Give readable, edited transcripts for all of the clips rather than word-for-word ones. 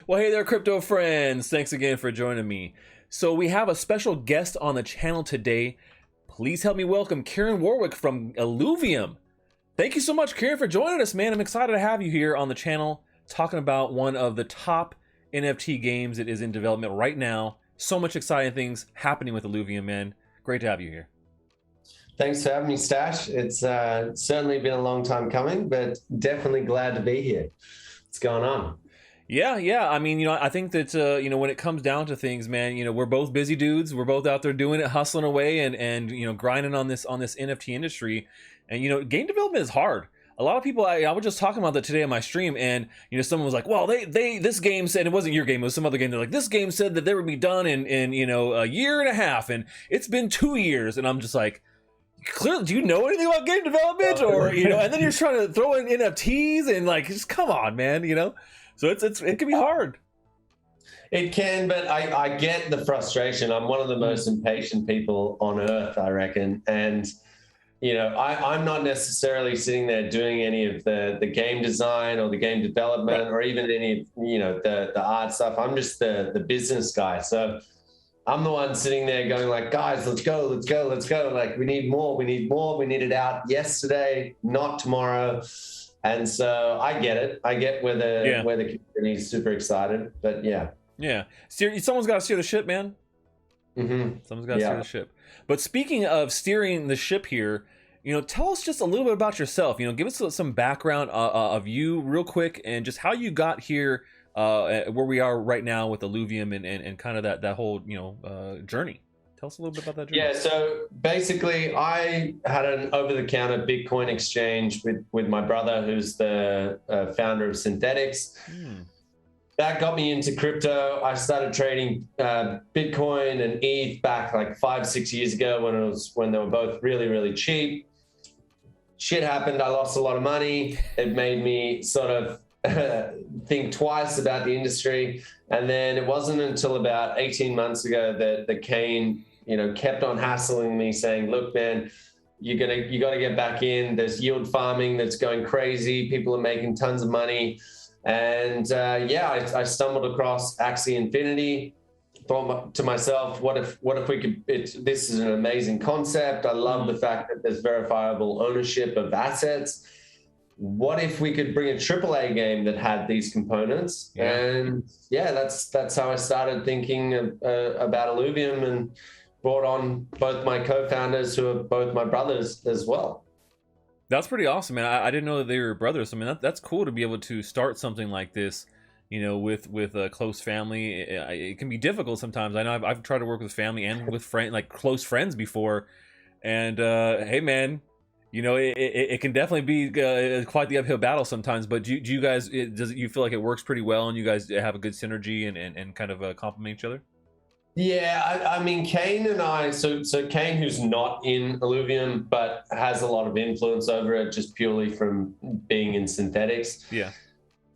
Well, hey there, crypto friends. Thanks again for joining me. So we have a special guest on the channel today. Please help me welcome Kieran Warwick from Illuvium. Thank you so much, Kieran, for joining us, man. I'm excited to have you here on the channel talking about one of the top NFT games that is in development right now. So much exciting things happening with Illuvium, man. Great to have you here. Thanks for having me, Stache. It's certainly been a long time coming, but definitely glad to be here. What's going on? Yeah. I mean, I think that, when it comes down to things, man, we're both busy dudes. We're both out there doing it, hustling away and grinding on this NFT industry. And, game development is hard. A lot of people, I was just talking about that today on my stream, and someone was like, well, this game said, it wasn't your game, it was some other game. They're like, this game said that they would be done in a year and a half, and it's been 2 years. And I'm just like, clearly, do you know anything about game development? Or, and then you're trying to throw in NFTs and just come on, man, So it can be hard. It can, but I get the frustration. I'm one of the most impatient people on earth, I reckon. And, I'm not necessarily sitting there doing any of the game design or the game development or even any, the art stuff. I'm just the business guy. So I'm the one sitting there going like, guys, let's go. Like, we need more. We need it out yesterday, not tomorrow. And so I get it. I get where the community's super excited, but yeah. Someone's got to steer the ship, man. Someone's got to steer the ship. But speaking of steering the ship here, tell us just a little bit about yourself. Give us some background of you real quick, and just how you got here, where we are right now with Illuvium and kind of that whole journey. Tell us a little bit about that journey. Yeah, so basically I had an over-the-counter Bitcoin exchange with my brother, who's the founder of Synthetics. That got me into crypto. I started trading Bitcoin and ETH back like 5-6 years ago when they were both really, really cheap. Shit happened. I lost a lot of money. It made me sort of think twice about the industry. And then it wasn't until about 18 months ago that Kane, kept on hassling me saying, look, man, you got to get back in. There's yield farming that's going crazy. People are making tons of money. And I stumbled across Axie Infinity. Thought to myself, what if we could? This is an amazing concept. I love the fact that there's verifiable ownership of assets. What if we could bring a AAA game that had these components? And that's how I started thinking about Illuvium, and brought on both my co-founders, who are both my brothers as well. That's pretty awesome, man. I didn't know that they were brothers. I mean, that's cool to be able to start something like this, with a close family. It can be difficult sometimes. I know I've tried to work with family and with close friends before, and hey, man, it can definitely be quite the uphill battle sometimes. But do you guys, you feel like it works pretty well, and you guys have a good synergy and kind of complement each other? Yeah, I mean, Kane and I, so Kane, who's not in Illuvium, but has a lot of influence over it just purely from being in Synthetics. Yeah.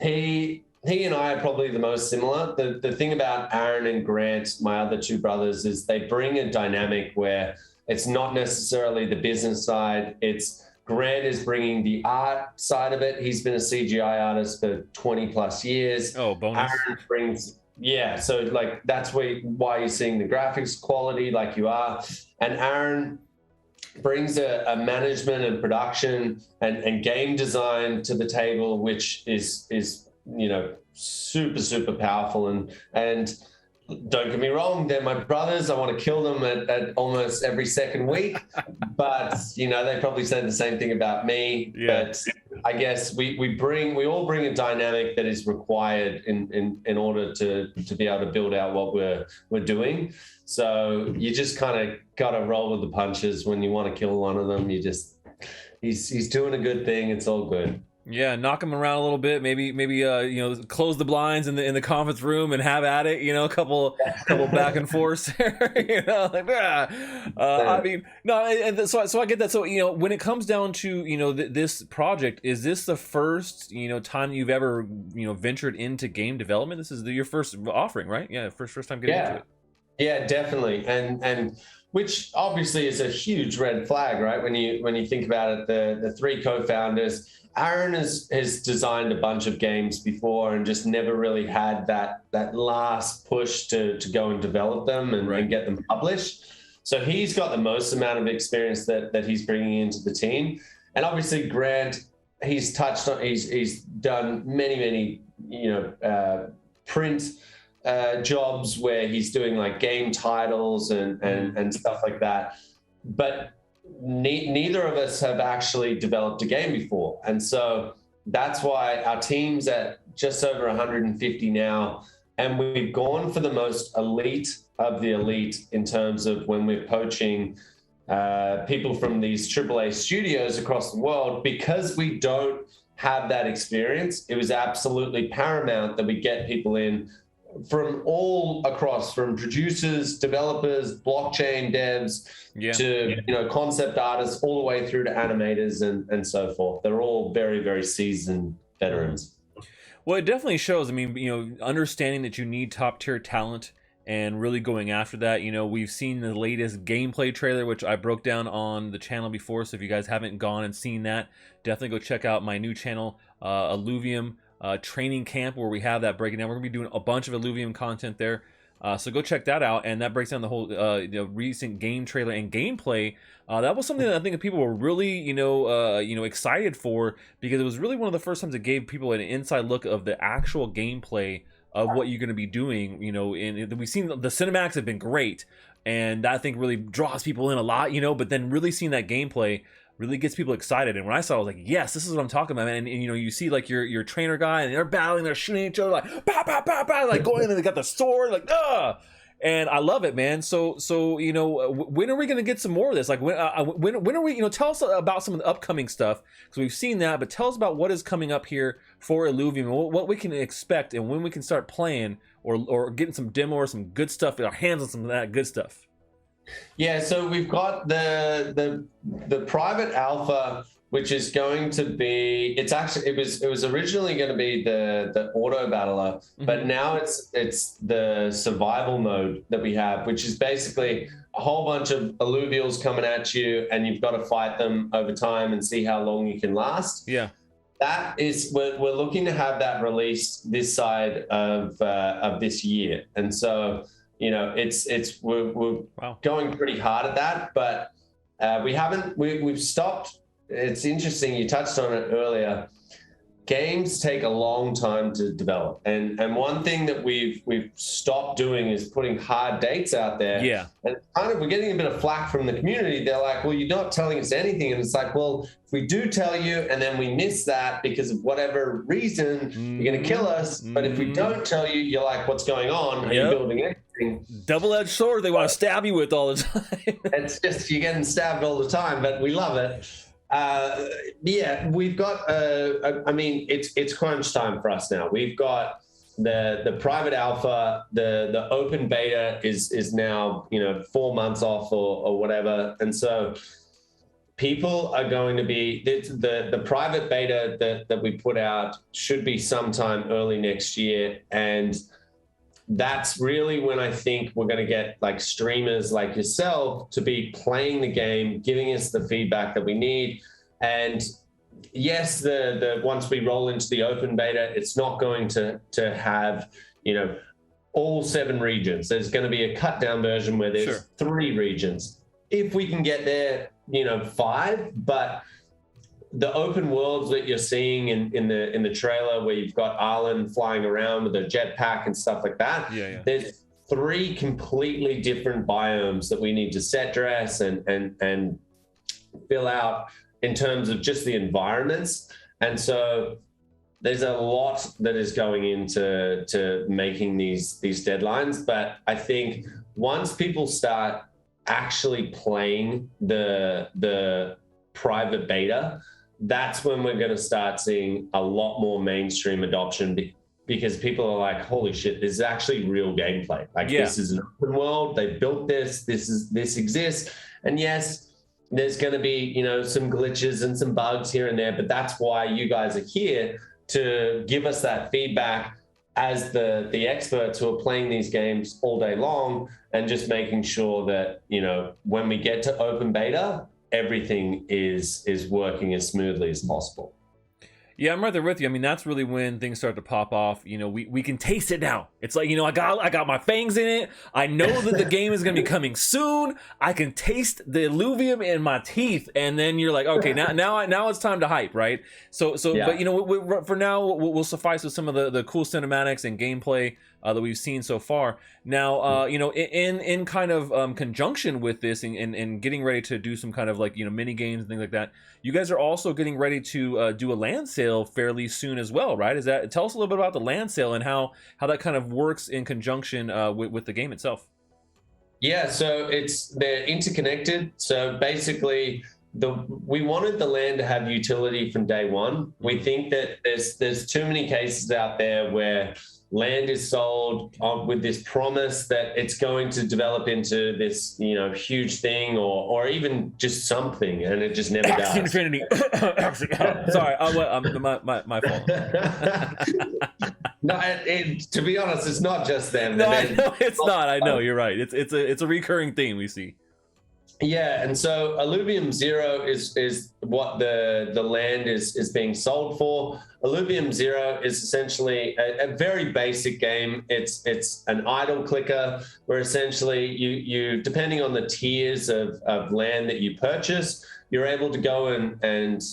He and I are probably the most similar. The thing about Aaron and Grant, my other two brothers, is they bring a dynamic where it's not necessarily the business side. It's Grant is bringing the art side of it. He's been a CGI artist for 20 plus years. Oh, bonus. Aaron brings... Yeah, so like that's why you're seeing the graphics quality like you are. And Aaron brings a management and production and game design to the table, which is super, super powerful. And don't get me wrong, they're my brothers. I want to kill them at almost every second week. But, they probably say the same thing about me. Yeah. But I guess we all bring a dynamic that is required in order to be able to build out what we're doing. So you just kind of got to roll with the punches. When you want to kill one of them, he's doing a good thing. It's all good. Yeah, knock him around a little bit. Maybe close the blinds in the conference room and have at it. A couple back and forths. I mean, no. And so I get that. So when it comes down to this project, is this the first time you've ever ventured into game development? This is your first offering, right? Yeah, first time getting into it. Yeah, definitely. And which obviously is a huge red flag, right? When you think about it, the three co-founders, Aaron has designed a bunch of games before and just never really had that last push to go and develop them and get them published. So he's got the most amount of experience that he's bringing into the team. And obviously Grant, he's done many print jobs where he's doing like game titles and stuff like that. But neither of us have actually developed a game before. And so that's why our team's at just over 150 now. And we've gone for the most elite of the elite in terms of when we're poaching people from these AAA studios across the world. Because we don't have that experience, it was absolutely paramount that we get people in from all across, from producers, developers, blockchain devs, to concept artists, all the way through to animators and so forth. They're all very, very seasoned veterans. Well, it definitely shows. I mean, understanding that you need top tier talent and really going after that. We've seen the latest gameplay trailer, which I broke down on the channel before. So if you guys haven't gone and seen that, definitely go check out my new channel, Illuvium training camp, where we have that breaking down. We're gonna be doing a bunch of Illuvium content there, so go check that out. And that breaks down the whole recent game trailer and gameplay. That was something that I think people were really excited for, because it was really one of the first times it gave people an inside look of the actual gameplay of what you're going to be doing. And we've seen the cinematics have been great, and that I think really draws people in a lot. But then really seeing that gameplay really gets people excited. And when I saw it, I was like, yes, this is what I'm talking about, man. And you see like your trainer guy, and they're battling, they're shooting each other like pow, pow, pow, pow, like going in, and they got the sword, like and I love it, man. So when are we gonna get some more of this? Like when are we? Tell us about some of the upcoming stuff, because we've seen that, but tell us about what is coming up here for Illuvium, what we can expect, and when we can start playing or getting some demo or some good stuff, get our hands on some of that good stuff. Yeah, so we've got the private alpha, which is going to be, it was originally going to be the auto battler, but now it's the survival mode that we have, which is basically a whole bunch of alluvials coming at you, and you've got to fight them over time and see how long you can last. Yeah. That is, we're looking to have that released this side of this year. And so we're going pretty hard at that, but we've stopped. It's interesting, you touched on it earlier. Games take a long time to develop, and one thing that we've stopped doing is putting hard dates out there. Yeah, and we're getting a bit of flack from the community. They're like, well, you're not telling us anything, and it's like, well, if we do tell you and then we miss that because of whatever reason, you're going to kill us. But if we don't tell you, you're like, what's going on? Are you building anything? Double-edged sword they want to stab you with all the time. It's just, you're getting stabbed all the time, but we love it. We've got, it's crunch time for us now. We've got the private alpha, the open beta is now, 4 months off or whatever. And so people are going to be, the private beta that we put out should be sometime early next year. And that's really when I think we're going to get like streamers like yourself to be playing the game, giving us the feedback that we need. And yes, the once we roll into the open beta, it's not going to have, all 7 regions. There's going to be a cut down version where there's 3 regions. If we can get there, 5, but the open worlds that you're seeing in the trailer, where you've got Arlen flying around with a jetpack and stuff like that. There's 3 completely different biomes that we need to set dress and fill out in terms of just the environments. And so there's a lot that is going into making these deadlines. But I think once people start actually playing the private beta, that's when we're going to start seeing a lot more mainstream adoption, because people are like, holy shit, this is actually real gameplay. Like, this is an open world. They built this exists. And yes, there's going to be, some glitches and some bugs here and there, but that's why you guys are here, to give us that feedback as the experts who are playing these games all day long, and just making sure that, when we get to open beta, everything is working as smoothly as possible. Yeah, I'm right there with you. I mean, that's really when things start to pop off. You know, we can taste it now. It's like, you know, I got my fangs in it. I know that the game is going to be coming soon. I can taste the Illuvium in my teeth, and then you're like, okay, now it's time to hype, right? So, Yeah. but you know, for now, we'll suffice with some of the cool cinematics and gameplay that we've seen so far. Now, you know, in kind of conjunction with this and getting ready to do some kind of like, you know, mini games and things like that, you guys are also getting ready to do a land sale fairly soon as well, right? Tell us a little bit about the land sale and how that kind of works in conjunction with the game itself. Yeah, so they're interconnected. So basically, we wanted the land to have utility from day one. We think that there's too many cases out there where land is sold with this promise that it's going to develop into this, you know, huge thing or even just something, and it just never does. Infinity. Sorry, my fault. No, to be honest, it's not just them. No, I know it's not. I know you're right. It's a recurring theme we see. Yeah, and so Illuvium 0 is what the land is being sold for. Illuvium 0 is essentially a very basic game. It's an idle clicker where essentially you depending on the tiers of land that you purchase, you're able to go and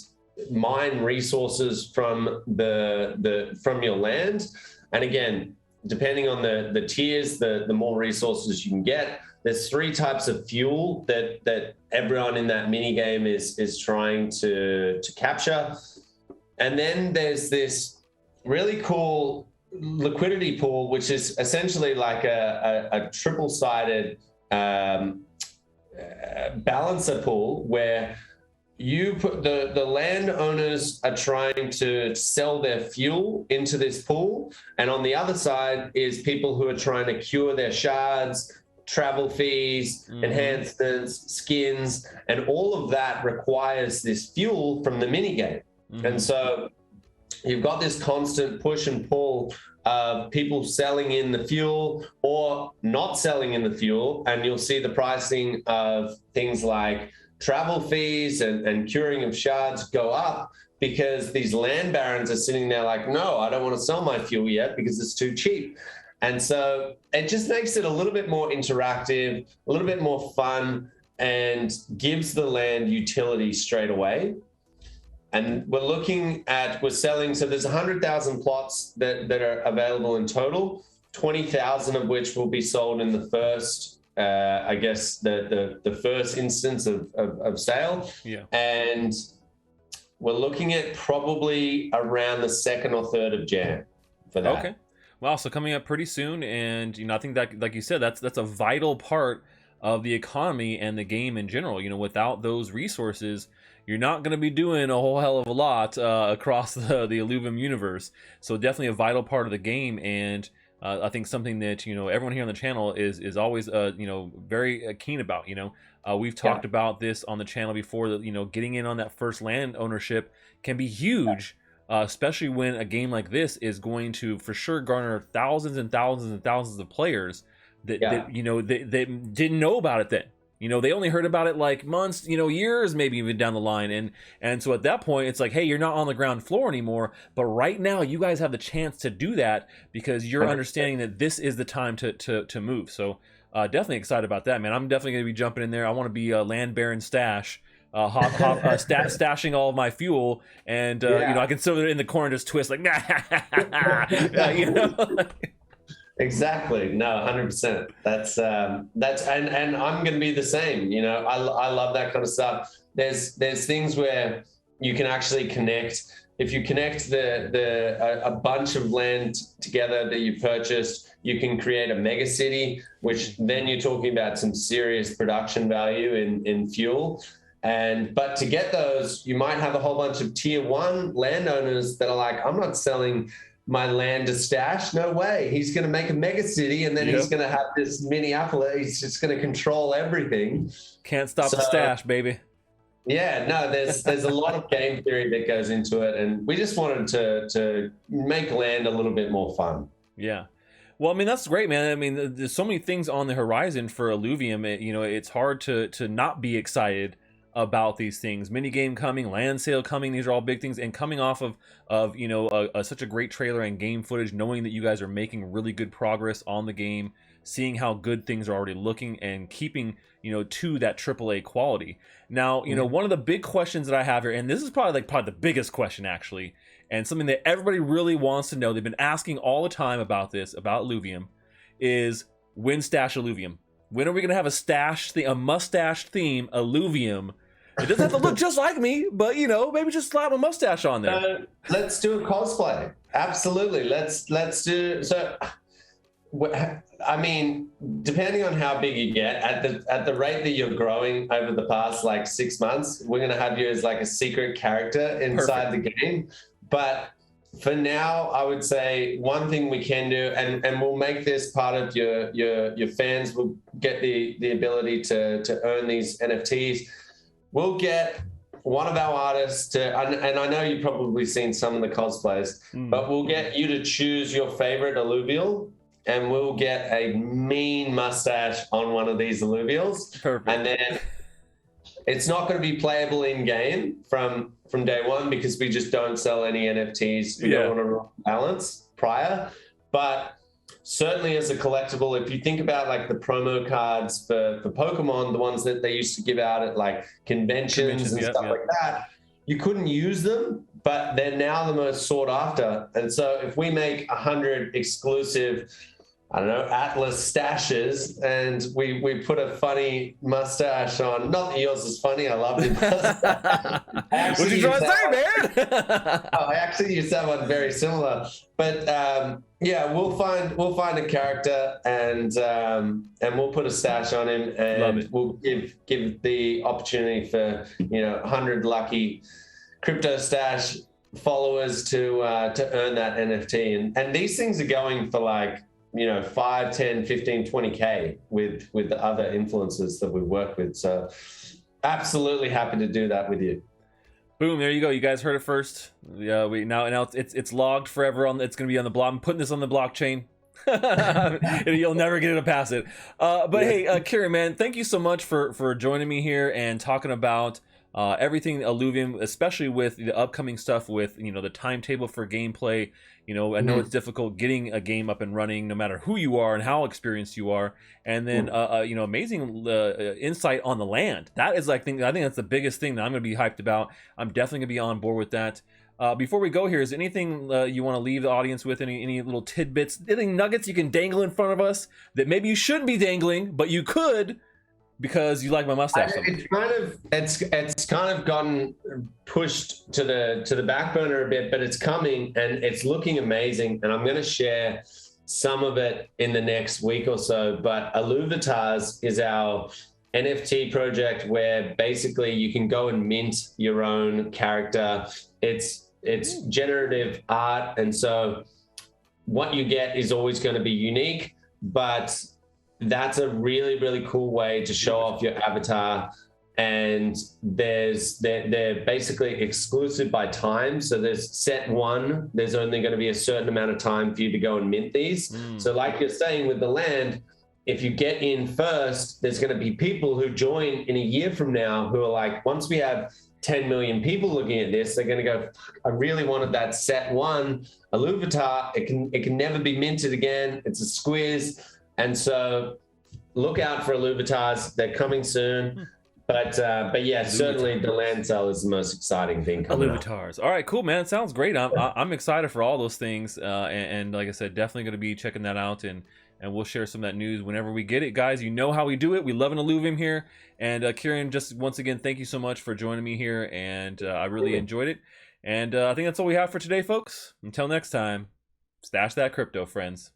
mine resources from from your land. And again, depending on the tiers, the more resources you can get. There's 3 types of fuel that everyone in that mini game is trying to capture. And then there's this really cool liquidity pool, which is essentially like a triple-sided balancer pool where you put the landowners are trying to sell their fuel into this pool. And on the other side is people who are trying to cure their shards, travel fees, enhancements, skins, and all of that requires this fuel from the mini game. And so you've got this constant push and pull of people selling in the fuel or not selling in the fuel. And you'll see the pricing of things like travel fees and curing of shards go up because these land barons are sitting there like, no, I don't want to sell my fuel yet because it's too cheap. And so it just makes it a little bit more interactive, a little bit more fun, and gives the land utility straight away. And we're selling, so there's 100,000 plots that are available in total, 20,000 of which will be sold in the first, I guess, the first instance of sale. Yeah. And we're looking at probably around the 2nd or 3rd of Jan for that. Okay. Wow, so coming up pretty soon, and you know, I think that, like you said, that's a vital part of the economy and the game in general. You know, without those resources, you're not going to be doing a whole hell of a lot across the Illuvium universe. So definitely a vital part of the game, and I think something that, you know, everyone here on the channel is always you know, very keen about. You know, we've talked about this on the channel before, that, you know, getting in on that first land ownership can be huge. Especially when a game like this is going to for sure garner thousands and thousands and thousands of players that you know, they didn't know about it then. You know, they only heard about it like months, you know, years, maybe even down the line. And so at that point, it's like, hey, you're not on the ground floor anymore. But right now, you guys have the chance to do that because you're understanding that this is the time to move. So definitely excited about that, man. I'm definitely going to be jumping in there. I want to be a land baron Stache. Stashing all of my fuel, and you know, I can sit there in the corner just twist like, you know. Exactly. No, 100%. That's and I'm going to be the same. You know, I love that kind of stuff. There's things where you can actually connect. If you connect a bunch of land together that you purchased, you can create a mega city, which then you're talking about some serious production value in fuel. But to get those, you might have a whole bunch of tier 1 landowners that are like, I'm not selling my land to Stache. No way. He's going to make a mega city, and then he's going to have this Minneapolis. He's just going to control everything. Can't stop the Stache, baby. Yeah, no, there's a lot of game theory that goes into it, and we just wanted to make land a little bit more fun. Yeah. Well, I mean, that's great, man. I mean, there's so many things on the horizon for Illuvium. You know, it's hard to not be excited about these things. Mini game coming, land sale coming. These are all big things, and coming off of you know such a great trailer and game footage, knowing that you guys are making really good progress on the game, seeing how good things are already looking, and keeping you know to that AAA quality. Now you know one of the big questions that I have here, and this is probably the biggest question actually, and something that everybody really wants to know. They've been asking all the time about this, about Illuvium, is when Stache Illuvium? When are we gonna have a mustache theme Illuvium? It doesn't have to look just like me, but you know, maybe just slap a mustache on there. Let's do a cosplay. Absolutely. Let's do so. I mean, depending on how big you get, at the rate that you're growing over the past like 6 months, we're gonna have you as like a secret character inside the game. But for now, I would say one thing we can do, and we'll make this part of your fans will get the ability to earn these NFTs. We'll get one of our artists to, and I know you've probably seen some of the cosplays, but we'll get you to choose your favorite alluvial, and we'll get a mean mustache on one of these alluvials. Perfect. And then it's not going to be playable in game from day one because we just don't sell any NFTs. We don't want to balance prior, but certainly as a collectible, if you think about like the promo cards for Pokemon, the ones that they used to give out at like conventions and stuff like that, you couldn't use them, but they're now the most sought after. And so if we make 100 exclusive, I don't know, Atlas Stachers, and we put a funny mustache on. Not that yours is funny, I love your mustache. What you trying to say, man? I actually used that one very similar. But yeah, we'll find a character and we'll put a stash on him, and we'll give the opportunity for 100 lucky crypto stash followers to earn that NFT. And these things are going for like 5, 10, 15, 20K with the other influencers that we work with. So absolutely happy to do that with you. Boom, there you go. You guys heard it first. Yeah, now it's logged forever it's going to be on the block. I'm putting this on the blockchain. You'll never get it to pass it. But hey, Kieran, man, thank you so much for joining me here and talking about everything Illuvium, especially with the upcoming stuff with the timetable for gameplay. I know it's difficult getting a game up and running no matter who you are and how experienced you are, and then amazing insight on the land. That is I think that's the biggest thing that I'm going to be hyped about. I'm definitely going to be on board with that. Before we go here, is there anything you want to leave the audience with? Any little tidbits, any nuggets you can dangle in front of us that maybe you shouldn't be dangling, but you could because you like my mustache? It's kind of gotten pushed to the back burner a bit, but it's coming and it's looking amazing. And I'm going to share some of it in the next week or so. But Illuvatars is our NFT project where basically you can go and mint your own character. It's generative art, and so what you get is always going to be unique, but that's a really, really cool way to show off your avatar. And they're basically exclusive by time. So there's set one, there's only going to be a certain amount of time for you to go and mint these. So like you're saying with the land, if you get in first, there's going to be people who join in a year from now who are like, once we have 10 million people looking at this, they're going to go, I really wanted that set one Illuvatar. It can never be minted again. It's a squeeze. And so look out for Illuvatars. They're coming soon. But yeah, certainly the land sale is the most exciting thing coming up. All right, cool, man. Sounds great. I'm excited for all those things. And like I said, definitely going to be checking that out. And we'll share some of that news whenever we get it. Guys, you know how we do it. We love an Illuvium here. And Kieran, just once again, thank you so much for joining me here. And I really enjoyed it. And I think that's all we have for today, folks. Until next time, stash that crypto, friends.